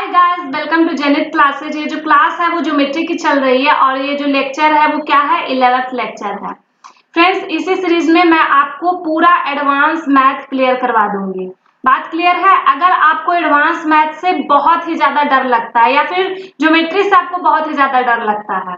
Guys, welcome to Zenith classes. ये जो class है वो ज्योमेट्री की चल रही है और ये जो लेक्चर है वो क्या है, 11th लेक्चर है। फ्रेंड्स, इसी सीरीज में मैं आपको पूरा एडवांस मैथ क्लियर करवा दूंगी। बात क्लियर है? अगर आपको एडवांस मैथ से बहुत ही ज्यादा डर लगता है या फिर ज्योमेट्री से आपको बहुत ही ज्यादा डर लगता है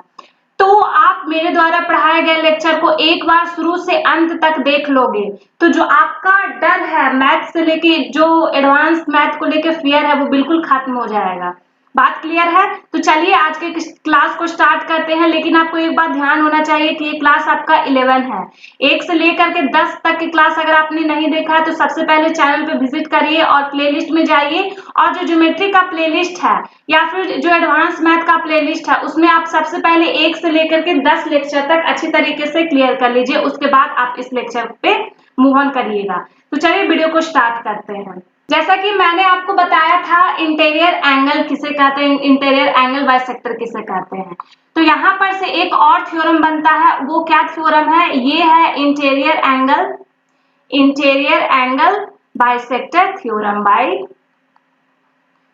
तो आप मेरे द्वारा पढ़ाए गए लेक्चर को एक बार शुरू से अंत तक देख लोगे तो जो आपका डर है मैथ से लेके, जो एडवांस मैथ को लेके फियर है, वो बिल्कुल खत्म हो जाएगा। बात क्लियर है? तो चलिए आज के क्लास को स्टार्ट करते हैं। लेकिन आपको एक बात ध्यान होना चाहिए कि ये क्लास आपका 11 है। 1 से लेकर के 10 तक की क्लास अगर आपने नहीं देखा है तो सबसे पहले चैनल पे विजिट करिए और प्लेलिस्ट में जाइए और जो ज्योमेट्री का प्लेलिस्ट है या फिर जो एडवांस मैथ का प्लेलिस्ट है उसमें आप सबसे पहले 1 से लेकर के 10 लेक्चर तक अच्छी तरीके से क्लियर कर लीजिए। उसके बाद आप इस लेक्चर पे मूव ऑन करिएगा। तो चलिए वीडियो को स्टार्ट करते हैं। जैसा कि मैंने आपको बताया था इंटीरियर एंगल किसे कहते हैं, इंटीरियर एंगल बाइसेक्टर किसे कहते हैं। तो यहाँ पर से एक और थ्योरम बनता है। वो क्या थ्योरम है? ये है interior angle bisector theorem,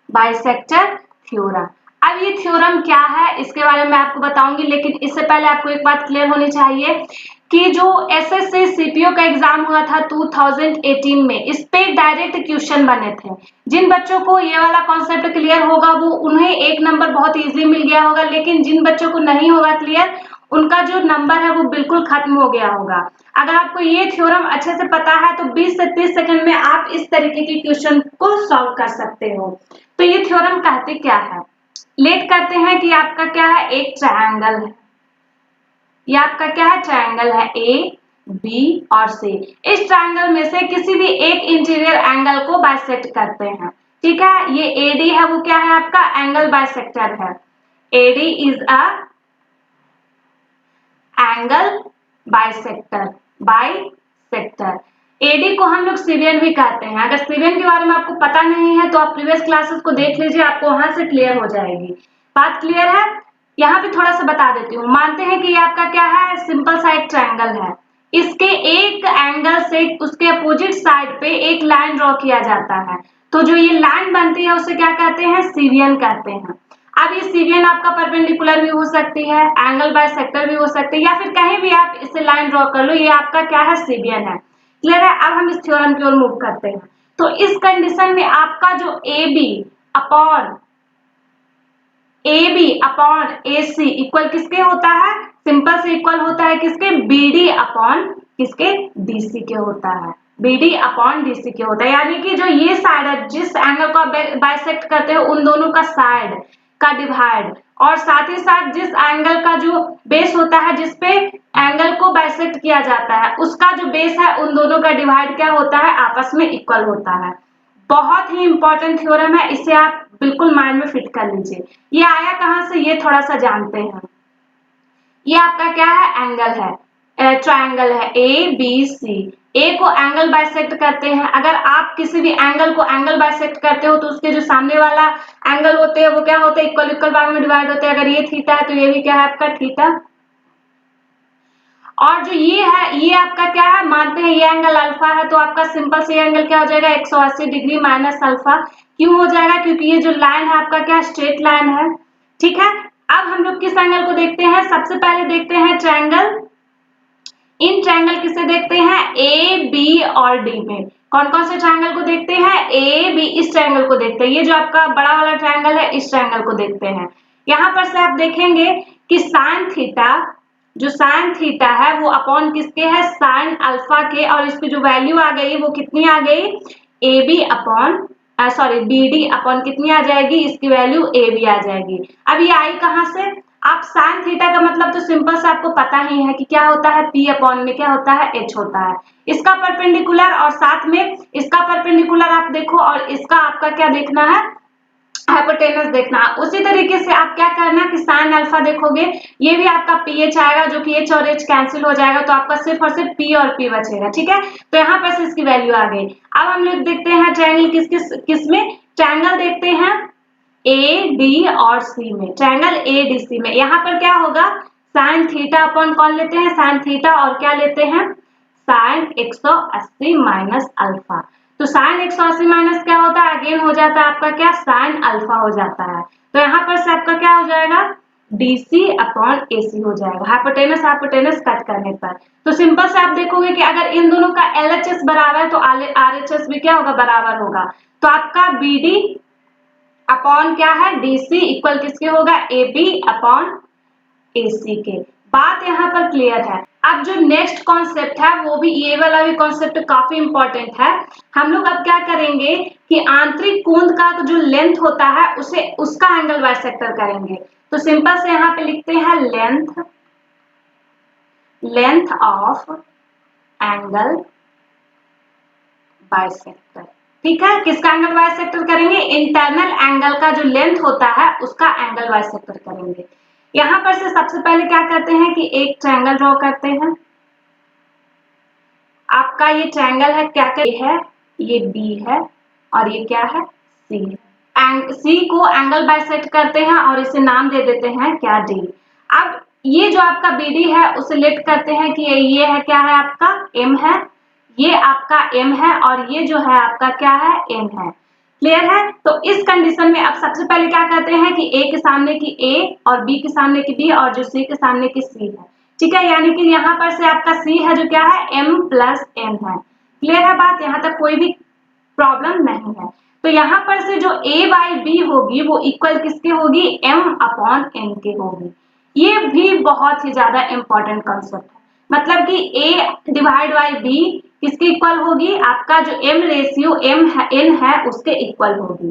bisector theorem. अब ये थ्योरम क्या है इसके बारे में आपको बताऊंगी, लेकिन इससे पहले आपको एक बात क्लियर होनी चाहिए कि जो एसएससी सीपीओ का एग्जाम हुआ था 2018 में, इस पे डायरेक्ट क्वेश्चन बने थे। जिन बच्चों को ये वाला कॉन्सेप्ट क्लियर होगा वो उन्हें 1 नंबर बहुत इजीली मिल गया होगा, लेकिन जिन बच्चों को नहीं होगा क्लियर, उनका जो नंबर है वो बिल्कुल खत्म हो गया होगा। अगर आपको ये थ्योरम अच्छे से पता है तो 20 से 30 सेकंड में आप इस तरीके के क्वेश्चन को सॉल्व कर सकते हो। तो ये थ्योरम कहते क्या है? लेट करते हैं कि आपका क्या है, एक ट्रायंगल है। ये आपका क्या है? ट्रायंगल है ए, बी और सी। इस ट्रायंगल में से किसी भी एक इंटीरियर एंगल को बाइसेक्ट करते हैं। ठीक है, ये एडी है, वो क्या है आपका? एंगल बाइसेक्टर है। AD is a angle bisector. AD को हम लोग सीरियन भी कहते हैं। अगर सीरियन के बारे में आपको पता नहीं है तो आप प्रीवियस क्लासेस को देख लीजिए, आपको वहां से क्लियर हो जाएगी। बात क्लियर है? यहाँ पे थोड़ा सा बता देती हूँ। मानते हैं कि ये आपका क्या है, सिंपल सा एक ट्रायंगल है। इसके एक एंगल से उसके अपोजिट साइड पे एक लाइन ड्रॉ किया जाता है। तो जो ये लाइन बनती है उसे क्या कहते हैं? सीरियन कहते हैं। अब ये सीरियन आपका परपेंडिकुलर भी हो सकती है, एंगल बाइसेक्टर भी हो सकती है, या फिर कहीं भी आप इससे लाइन ड्रॉ कर लो, ये आपका क्या है? सीरियन है। क्लियर है? अब हम इस थ्योरम की ओर मूव करते हैं। तो इस कंडीशन में आपका जो A B upon A C equal किसके होता है? सिंपल से इक्वल होता है किसके? बी डी अपॉन किसके? डी सी के होता है। B D upon D C के होता है। यानी कि जो ये साइड है, जिस एंगल को आप बाइसेक्ट करते हो उन दोनों का साइड का डिवाइड, और साथ ही साथ जिस एंगल का जो बेस होता है जिसपे एंगल को बाइसेक्ट किया जाता है उसका जो बेस है उन दोनों का डिवाइड क्या होता है? आपस में इक्वल होता है। बहुत ही इंपॉर्टेंट थ्योरम है, इसे आप बिल्कुल माइंड में फिट कर लीजिए। ये आया कहां से, ये थोड़ा सा जानते हैं। ये आपका क्या है? एंगल है, ट्रायंगल है ए बी सी। ए को एंगल बाइसेक्ट करते हैं। अगर आप किसी भी एंगल को एंगल बाइसेक्ट करते हो तो उसके जो सामने वाला एंगल होते हैं वो क्या होते हैं? इक्वल इक्वल भाग में डिवाइड होते हैं। अगर ये थीटा है तो ये भी क्या है आपका? थीटा। और जो ये है, ये आपका क्या है? मानते हैं ये एंगल अल्फा है, तो आपका सिंपल से एंगल क्या हो जाएगा? 180 डिग्री माइनस अल्फा। क्यों हो जाएगा? क्योंकि ये जो लाइन है आपका क्या? स्ट्रेट लाइन है। ठीक है, अब हम लोग किस एंगल को देखते हैं? सबसे पहले देखते हैं ट्रायंगल। इन ट्रायंगल किसे देखते हैं? ए बी और डी में। कौन कौन से ट्रायंगल को देखते हैं? ए बी, इस ट्रायंगल को देखते हैं। ये जो आपका बड़ा वाला ट्रायंगल है इस ट्रायंगल को देखते हैं। यहाँ पर से आप देखेंगे कि साइन थीटा, जो साइन थीटा है वो अपॉन किसके है? साइन अल्फा के। और इसकी जो वैल्यू आ गई वो कितनी आ गई? A B upon B D upon कितनी आ जाएगी? इसकी वैल्यू ए बी आ जाएगी। अब ये आई कहां से? आप साइन थीटा का मतलब तो सिंपल से आपको पता ही है कि क्या होता है? पी अपॉन में क्या होता है? एच होता है। इसका परपेंडिकुलर और साथ में इसका परपेंडिकुलर आप देखो और इसका आपका क्या देखना है? हाइपोटेनस देखना। उसी तरीके से आप क्या करना कि साइन अल्फा देखोगे, ये भी आपका पी एच आएगा, जो कि एच और एच कैंसिल हो जाएगा, तो आपका सिर्फ और सिर्फ पी और पी बचेगा। ठीक है, तो यहाँ पर से इसकी वैल्यू आ गई। अब हम लोग देखते हैं ट्रायंगल किस में? ट्रायंगल देखते हैं ए डी और सी में। ट्रायंगल ए डी सी में यहाँ पर क्या होगा? साइन थीटा अपॉन कौन लेते हैं? साइन थीटा, और क्या लेते हैं? Sine 180 minus alpha. तो साइन 180 माइनस क्या होता है, अगेन हो जाता है आपका क्या, साइन अल्फा हो जाता है। तो यहाँ पर से आपका क्या हो जाएगा, DC अपॉन AC हो जाएगा, हाइपोटेनस हाइपोटेनस कट करने पर। तो सिंपल से आप देखोगे कि अगर इन दोनों का LHS बराबर है तो RHS भी क्या होगा, बराबर होगा। तो आपका BD अपॉन क्या है, DC इक्वल किसके होगा, AB अपॉन AC के। बात यहाँ पर क्लियर है। अब जो नेक्स्ट कॉन्सेप्ट है वो भी, ये वाला भी कॉन्सेप्ट काफी इंपॉर्टेंट है। हम लोग अब क्या करेंगे कि आंतरिक कोण का जो लेंथ होता है उसे उसका एंगल बाइसेक्टर करेंगे। तो सिंपल से यहाँ पे लिखते हैं लेंथ ऑफ एंगल बाइसेक्टर। ठीक है, किसका एंगल बाइसेक्टर करेंगे, इंटरनल एंगल का जो लेंथ होता है उसका एंगल बाइसेक्टर करेंगे। यहां पर से सबसे पहले क्या करते हैं कि एक ट्रायंगल ड्रॉ करते हैं। आपका ये ट्रायंगल है, क्या है, ये बी है और ये क्या है, सी है। सी को एंगल बाइसेक्ट करते हैं और इसे नाम दे देते हैं क्या, डी। अब ये जो आपका बीडी है उसे लेट करते हैं कि ये है, क्या है आपका, एम है, ये आपका एम है और ये जो है आपका क्या है, एम है। क्लियर है। तो इस कंडीशन में अब सबसे पहले क्या करते हैं कि ए के सामने की ए और बी के सामने की बी और जो सी के सामने की सी है। ठीक है, यानी कि यहाँ पर से आपका सी है जो क्या है, m प्लस एन है। क्लियर है बात, यहाँ तक कोई भी प्रॉब्लम नहीं है। तो यहाँ पर से जो a बाई बी होगी वो इक्वल किसके होगी, m अपॉन n के होगी। ये भी बहुत ही ज्यादा इंपॉर्टेंट कॉन्सेप्ट है। मतलब कि a डिवाइड बाई b किसके इक्वल होगी, आपका जो m रेशियो m है, n है उसके इक्वल होगी।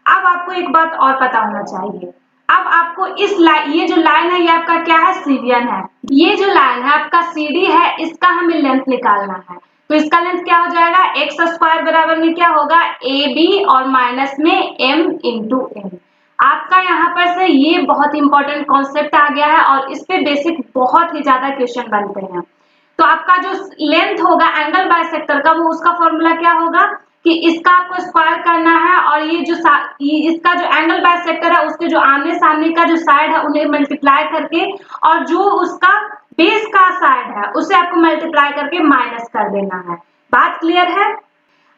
अब आपको एक बात और पता होना चाहिए। अब आपको इस लाइन, ये जो लाइन है ये आपका क्या है, सीरियन है। ये जो लाइन है आपका CD है, इसका हमें लेंथ निकालना है। तो इसका लेंथ क्या हो जाएगा, एक्स स्क्वायर बराबर में क्या होगा, AB और माइनस में m इंटू n। आपका यहाँ पर से ये बहुत इंपॉर्टेंट कॉन्सेप्ट आ गया है और इस पे बेसिक बहुत ही ज्यादा क्वेश्चन बनते हैं। तो आपका जो लेंथ होगा एंगल बाइसेक्टर का, वो उसका फॉर्मूला क्या होगा कि इसका आपको स्क्वायर करना है और ये जो इसका जो एंगल बाइसेक्टर है उसके जो आमने सामने का जो साइड है उन्हें मल्टीप्लाई करके और जो उसका बेस का साइड है उसे आपको मल्टीप्लाई करके माइनस कर देना है। बात क्लियर है।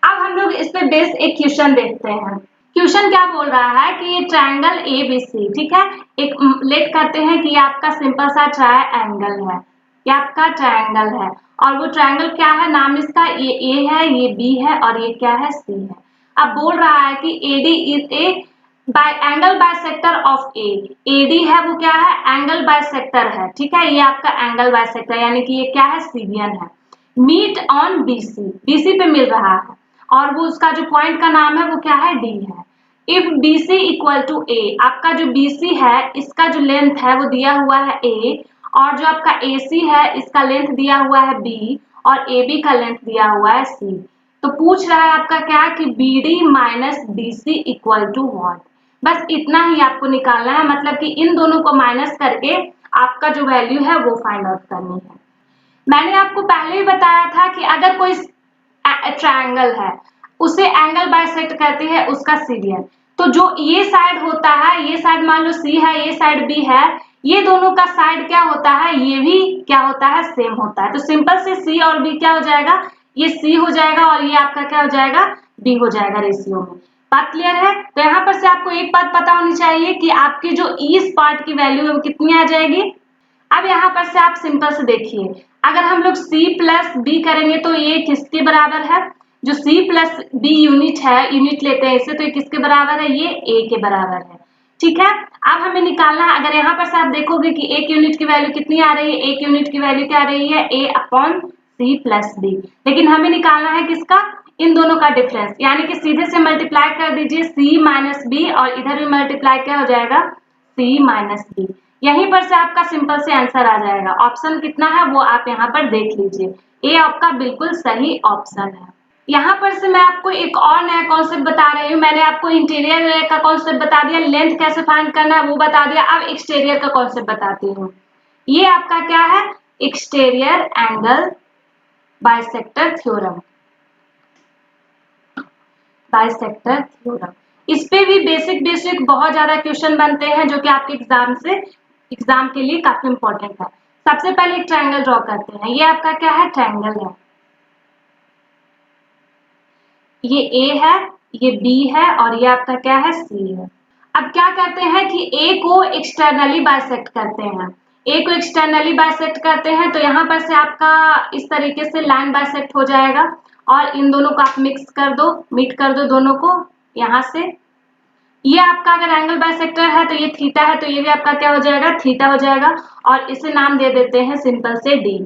अब हम लोग इस पे बेस एक क्वेश्चन देखते हैं। क्वेश्चन क्या बोल रहा है कि ये ट्रायंगल ABC, ठीक है, एक लेट करते हैं कि आपका सिंपल सा ट्रायंगल है, ये आपका ट्रायंगल है और वो ट्रायंगल क्या है, नाम इसका ये A है, ये B है और ये क्या है, C है। अब बोल रहा है कि AD is a bye angle bisector of A। AD है वो क्या है, एंगल बाइसेक्टर है। ठीक है, ये आपका एंगल बाइसेक्टर यानी कि ये क्या है, सीरियन है। मीट ऑन BC पे मिल रहा है और वो उसका जो पॉइंट का नाम है वो क्या है, D है। If BC equal to A, आपका जो BC है इसका जो लेंथ है वो दिया हुआ है A और जो आपका AC है इसका लेंथ दिया हुआ है B और AB का लेंथ दिया हुआ है C। तो पूछ रहा है आपका क्या कि BD minus BC equal to what. बस इतना ही आपको निकालना है, मतलब कि इन दोनों को माइनस करके आपका जो वैल्यू है वो फाइंड आउट करनी है। मैंने आपको पहले ही बताया था कि अगर कोई ट्रायंगल है उसे एंगल बाइसेक्ट करती है उसका सीरियन। तो जो ये साइड होता है, ये साइड मान लो C है, ये साइड B है, ये दोनों का साइड क्या होता है, ये भी क्या होता है, सेम होता है। तो सिंपल से C और B क्या हो जाएगा, ये C हो जाएगा और ये आपका क्या हो जाएगा, B हो जाएगा रेशियो में। बात क्लियर है। तो यहाँ पर से आपको एक बात पता होनी चाहिए कि आपकी जो इस पार्ट की वैल्यू है वो कितनी आ जाएगी। अब यहाँ पर से आप सिंपल से देखिए, अगर हम लोग C प्लस B करेंगे तो ये किसके बराबर है, जो C प्लस B यूनिट है, यूनिट लेते हैं इसे, तो ये किसके बराबर है, ये A के बराबर है। ठीक है, अब हमें निकालना है, अगर यहाँ पर से आप देखोगे कि एक यूनिट की वैल्यू कितनी आ रही है, एक यूनिट की वैल्यू क्या आ रही है, A upon C plus B। लेकिन हमें निकालना है किसका, इन दोनों का डिफरेंस, यानी कि सीधे से मल्टीप्लाई कर दीजिए C माइनस B और इधर भी मल्टीप्लाई क्या हो जाएगा, C माइनस B। यहीं पर से आपका सिंपल से आंसर आ जाएगा। ऑप्शन कितना है वो आप यहाँ पर देख लीजिए, ए आपका बिल्कुल सही ऑप्शन है। यहाँ पर से मैं आपको एक और नया कॉन्सेप्ट बता रही हूँ। मैंने आपको इंटीरियर का कॉन्सेप्ट बता दिया, लेंथ कैसे फाइंड करना है वो बता दिया। अब एक्सटीरियर का कॉन्सेप्ट बताती हूँ। ये आपका क्या है, exterior angle bisector theorem. Bisector theorem, इस पे भी बेसिक बहुत ज्यादा क्वेश्चन बनते हैं जो कि आपके एग्जाम के लिए काफी इंपॉर्टेंट है। सबसे पहले एक ट्रायंगल ड्रॉ करते हैं। ये आपका क्या है, ट्रायंगल है। ये ए है, ये बी है और ये आपका क्या है, सी है। अब क्या करते हैं कि ए को एक्सटर्नली बाइसेक्ट करते हैं। ए को एक्सटर्नली बाइसेक्ट करते हैं तो यहाँ पर से आपका इस तरीके से लाइन बाइसेक्ट हो जाएगा और इन दोनों को आप मिक्स कर दो, मीट कर दो दोनों को यहाँ से। ये आपका अगर एंगल बाइसेक्टर है तो ये थीटा है, तो ये भी आपका क्या हो जाएगा, थीटा हो जाएगा और इसे नाम दे देते हैं सिंपल से डी।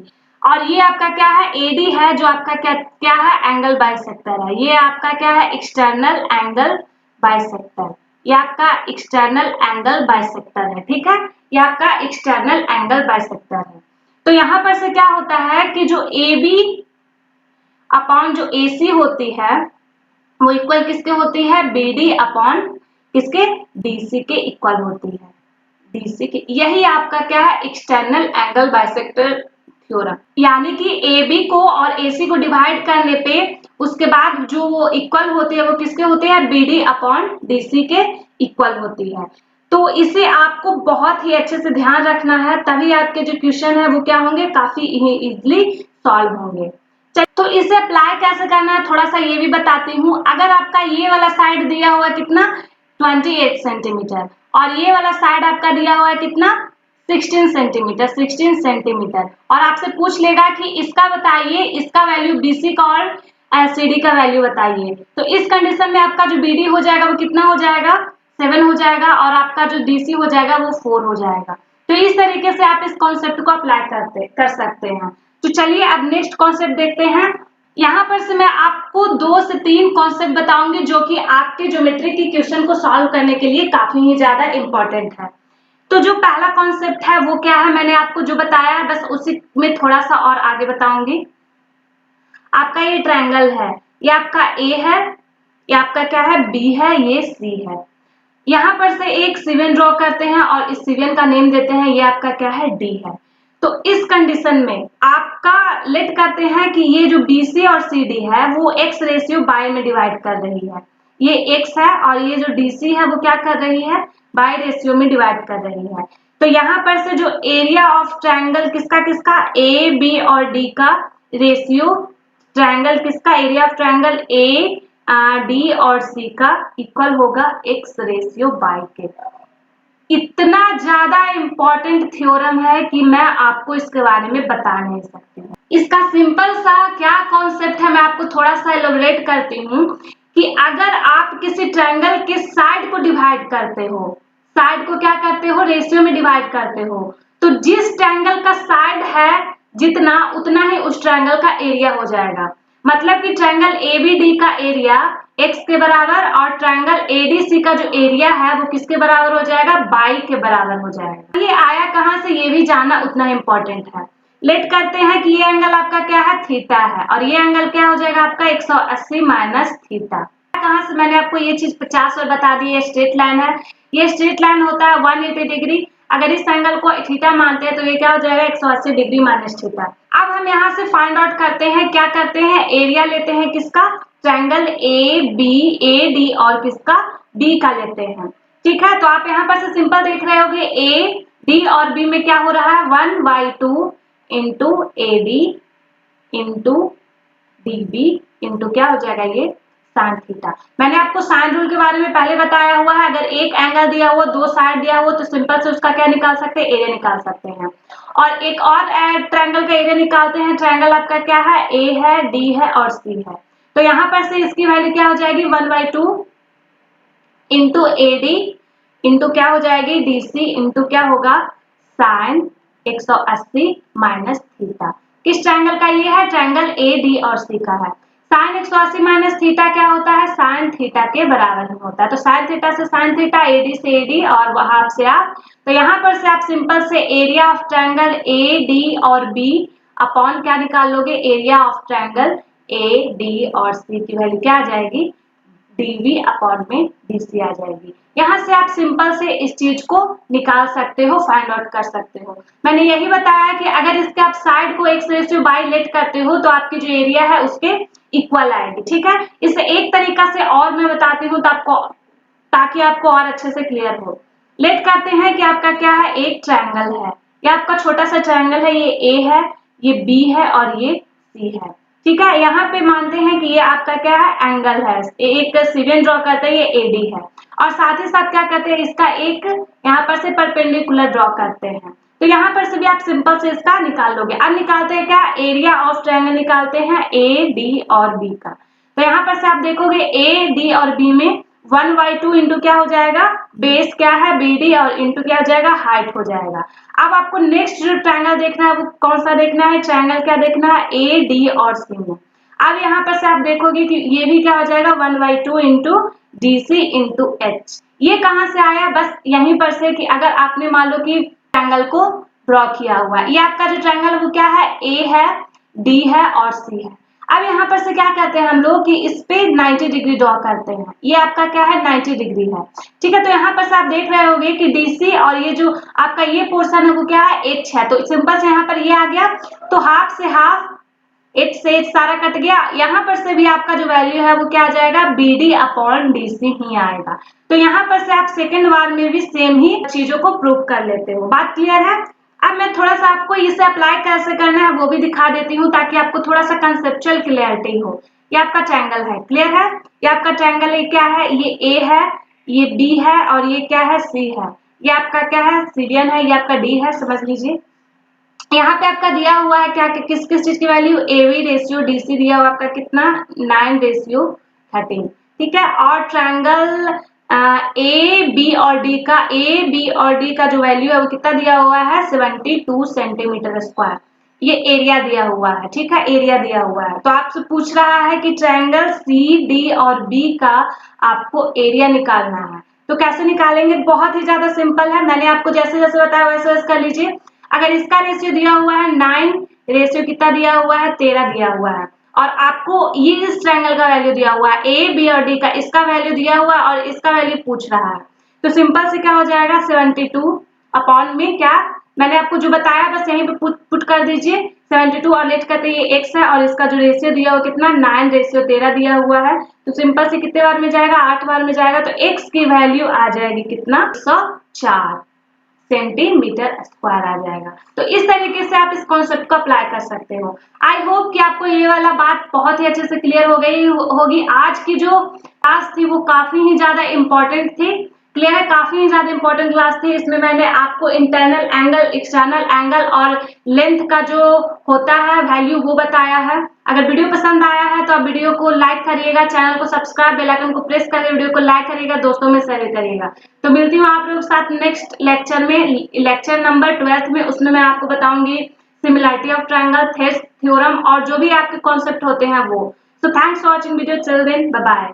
और ये आपका क्या है, एडी है, जो आपका क्या क्या है, एंगल बाइसेक्टर है। ये आपका क्या है, एक्सटर्नल एंगल बाइसेक्टर। ये आपका एक्सटर्नल एंगल बाइसेक्टर है, ठीक है, ये आपका एक्सटर्नल एंगल बाइसेक्टर है। तो यहाँ पर से क्या होता है कि जो ए बी अपॉन जो ए सी होती है वो इक्वल किसके होती है, बी डी अपॉन किसके, डीसी के इक्वल होती है, डीसी के। यही आपका क्या है, एक्सटर्नल एंगल बाइसेक्टर थ्योरम। यानी कि ए बी को और ए सी को डिवाइड करने पे उसके बाद जो वो इक्वल होती है वो किसके होते हैं, बी डी अपॉन डीसी के इक्वल होती है। तो इसे आपको बहुत ही अच्छे से ध्यान रखना है, तभी आपके जो क्वेश्चन है वो क्या होंगे, काफी इजीली सॉल्व होंगे। तो इसे अप्लाई कैसे करना है थोड़ा सा ये भी बताती हूँ। अगर आपका ये वाला साइड दिया हुआ है कितना, 28 सेंटीमीटर और ये वाला साइड आपका दिया हुआ है कितना, 16 सेंटीमीटर, 16 सेंटीमीटर, और आपसे पूछ लेगा कि इसका बताइए, इसका वैल्यू बीसी का और सीडी का वैल्यू बताइए। तो इस कंडीशन में आपका जो बीडी हो जाएगा वो कितना हो जाएगा, 7 हो जाएगा और आपका जो डीसी हो जाएगा वो 4 हो जाएगा। तो इस तरीके से आप इस कॉन्सेप्ट को अप्लाई कर सकते हैं। तो चलिए अब नेक्स्ट कॉन्सेप्ट देखते हैं। यहाँ पर से मैं आपको 2 से 3 कॉन्सेप्ट बताऊंगी जो कि आपके ज्योमेट्री के क्वेश्चन को सॉल्व करने के लिए काफी ही ज्यादा इंपॉर्टेंट है। तो जो पहला कॉन्सेप्ट है वो क्या है, मैंने आपको जो बताया है बस उसी में थोड़ा सा और आगे बताऊंगी। आपका ये ट्रायंगल है, ये आपका ए है, ये आपका क्या है, बी है, ये सी है। यहाँ पर से एक सीवेन ड्रॉ करते हैं और इस सीवेन का नेम देते हैं, ये आपका क्या है, डी है। तो इस कंडीशन में आपका लेट करते हैं कि ये जो BC और CD है वो x रेशियो बाय में डिवाइड कर रही है। ये x है और ये जो DC है वो क्या कर रही है, बाय रेशियो में डिवाइड कर रही है। तो यहाँ पर से जो एरिया ऑफ ट्रायंगल किसका किसका, A, B और D का रेशियो, ट्रायंगल किसका, area of triangle A, D और C का इक्वल होगा x रेशियो बाय के। इतना ज्यादा इंपॉर्टेंट थ्योरम है कि मैं आपको इसके बारे में बता नहीं सकती हूँ। इसका सिंपल सा क्या कॉन्सेप्ट है मैं आपको थोड़ा सा एलोबरेट करती हूँ कि अगर आप किसी ट्रायंगल के साइड को डिवाइड करते हो, साइड को क्या करते हो, रेशियो में डिवाइड करते हो, तो जिस ट्रायंगल का साइड है जितना उतना ही उस ट्रायंगल का एरिया हो जाएगा। मतलब कि ट्रायंगल ABD का एरिया x के बराबर और ट्रायंगल ADC का जो एरिया है वो किसके बराबर हो जाएगा, बाई के बराबर हो जाएगा। ये आया कहां से ये भी जानना उतना इंपॉर्टेंट है। लेट करते हैं कि ये एंगल आपका क्या है, थीटा है और ये एंगल क्या हो जाएगा आपका 180 माइनस थीटा। कहां से मैंने आपको ये चीज 50 और बता दी है, स्ट्रेट लाइन है, ये स्ट्रेट लाइन होता है 180 डिग्री। अगर इस एंगल को थीटा मानते हैं तो ये क्या हो जाएगा, 180 डिग्री माइनस थीटा। अब हम यहाँ से फाइंड आउट करते हैं, क्या करते हैं, एरिया लेते हैं किसका, ट्रायंगल ABAD और किसका, B का लेते हैं। ठीक है, तो आप यहाँ पर से सिंपल देख रहे होगे A, D और B में क्या हो रहा है, 1/2 into AD into DB into क्या हो जाएगा, ये साइन थीटा। मैंने आपको साइन रूल के बारे में पहले बताया हुआ है। अगर एक एंगल दिया हुआ, 2 साइड दिया हुआ तो सिंपल से उसका क्या निकाल सकते हैं, एरिया निकाल सकते हैं। और एक और ट्रायंगल का एरिया निकालते हैं। ट्रायंगल आपका क्या है, A है, D है और C है। तो यहाँ पर से इसकी वैल्यू क्या हो जाएगी, 1/2 इंटू AD इंटू क्या हो जाएगी, DC इंटू क्या होगा, साइन 180 माइनस थीटा। किस ट्रायंगल का ये है, ट्रायंगल AD और C का है। साइन 180 माइनस थीटा क्या होता है, साइन थीटा के बराबर ही होता है। तो साइन थीटा से साइन थीटा, AD से AD और वहां से आप, तो यहाँ पर से आप सिंपल से एरिया ऑफ ट्रायंगल AD और B अपॉन क्या निकाल लोगे, एरिया ऑफ ट्रायंगल AD और C की वैल्यू क्या आ जाएगी, DB अपॉन में DC आ जाएगी। यहाँ से आप सिंपल से इस चीज को निकाल सकते हो, फाइंड आउट कर सकते हो। मैंने यही बताया कि अगर इसके आप साइड को x रेशियो बाई लेट करते हो तो आपकी जो एरिया है उसके इक्वल आएगी। ठीक है, इसे एक तरीका से और मैं बताती हूँ तो आपको, ताकि आपको और अच्छे से क्लियर हो। लेट करते हैं कि आपका क्या है, एक ट्रायंगल है, ये आपका छोटा सा ट्रायंगल है, ये A है, ये B है और ये C है। ठीक है, यहाँ पे मानते हैं कि ये आपका क्या है, एंगल है, एक सीरियन ड्रॉ करते हैं, ये एडी है, और साथ ही साथ क्या करते हैं, इसका एक यहाँ पर से परपेंडिकुलर ड्रॉ करते हैं। तो यहाँ पर से भी आप सिंपल से इसका निकाल लोगे। अब निकालते हैं क्या, एरिया ऑफ ट्रायंगल निकालते हैं ए डी और बी का। तो यहाँ पर से आप देखोगे ए डी और बी में 1/2 इंटू क्या हो जाएगा, बेस क्या है बी डी, और इंटू क्या हो जाएगा, हाइट हो जाएगा। अब आपको नेक्स्ट जो ट्रायंगल देखना है वो कौन सा देखना है, ट्रायंगल क्या देखना है, ए डी और सी में। अब यहाँ पर से आप देखोगे कि ये भी क्या हो जाएगा, 1/2 into D C into H. ये कहाँ से आया, बस यहीं पर से कि अगर आपने मान लो कि ट्रायंगल को ड्रॉ किया हुआ है, ये आपका जो ट्रायंगल है वो क्या है, ए है, डी है और सी है। अब यहाँ पर से क्या कहते हैं हम लोग कि इस पे 90 डिग्री ड्रॉ करते हैं, ये आपका क्या है, 90 डिग्री है। ठीक है, तो यहाँ पर से आप देख रहे होंगे कि डीसी और ये जो आपका ये पोर्शन है वो क्या है, एच है, तो सिंपल से यहाँ पर ये आ गया, तो हाफ से हाफ, एच से एच सारा कट गया। यहाँ पर से भी आपका जो वैल्यू है वो क्या आ जाएगा, B D upon D C ही आएगा। तो यहाँ पर से आप सेकेंड बार में भी सेम ही चीजों को प्रूव कर लेते हो। बात क्लियर है। अब मैं थोड़ा सा आपको इसे अप्लाई कैसे करना है वो भी दिखा देती हूँ, ताकि आपको थोड़ा सा कंसेप्चुअल क्लियरिटी हो। ये आपका ट्रायंगल है, क्लियर है, ये आपका ट्रायंगल ये क्या है, ये ए है, ये बी है और ये क्या है, सी है। ये आपका क्या है, सीरियन है, ये आपका डी है, समझ लीजिए। यहाँ पे आपका दिया हुआ है क्या कि किस किस चीज की वैल्यू, एवी रेशियो डीसी दिया हुआ आपका कितना, 9:13। ठीक है, और ट्रायंगल ए बी और डी का, ए बी और डी का जो वैल्यू है वो कितना दिया हुआ है, 72 सेंटीमीटर स्क्वायर। ये एरिया दिया हुआ है, ठीक है, एरिया दिया हुआ है। तो आपसे पूछ रहा है कि ट्रायंगल सी डी और बी का आपको एरिया निकालना है। तो कैसे निकालेंगे, बहुत ही ज्यादा सिंपल है, मैंने आपको जैसे जैसे बताया वैसे वैसे कर लीजिए। अगर इसका रेशियो दिया हुआ है 9, रेशियो कितना दिया हुआ है, 13 दिया हुआ है, और आपको ये इस ट्रायंगल का वैल्यू दिया हुआ है, ए बी और डी का, इसका वैल्यू दिया हुआ है और इसका वैल्यू पूछ रहा है। तो सिंपल से क्या हो जाएगा, 72 अपॉन में क्या मैंने आपको जो बताया बस यहीं पे पुट कर दीजिए, 72 और लेट करते ये एक्स है, और इसका जो रेशियो दिया हुआ कितना, 9:13 दिया हुआ है। तो सिंपल से कितने बार में जाएगा, 8 बार में जाएगा, तो एक्स की वैल्यू आ जाएगी कितना, 104 सेंटीमीटर स्क्वायर आ जाएगा। तो इस तरीके से आप इस कॉन्सेप्ट को अप्लाई कर सकते हो। आई होप कि आपको ये वाला बात बहुत ही अच्छे से क्लियर हो गई होगी। आज की जो क्लास थी वो काफी ही ज्यादा इंपॉर्टेंट थी, क्लियर है, काफी ही ज्यादा इंपॉर्टेंट क्लास थी। इसमें मैंने आपको इंटरनल एंगल, एक्सटर्नल एंगल और लेंथ का जो होता है वैल्यू वो बताया है। अगर वीडियो पसंद आया है तो आप वीडियो को लाइक करिएगा, चैनल को सब्सक्राइब, बेल आइकन को प्रेस करके वीडियो को लाइक करिएगा, दोस्तों में शेयर करिएगा। तो मिलती हूँ आप लोगों के साथ नेक्स्ट लेक्चर में, लेक्चर नंबर 12 में। उसमें मैं आपको बताऊंगी similarity of triangle, Thales theorem और जो भी आपके कॉन्सेप्ट होते हैं वो। So thanks for watching video, till then bye bye.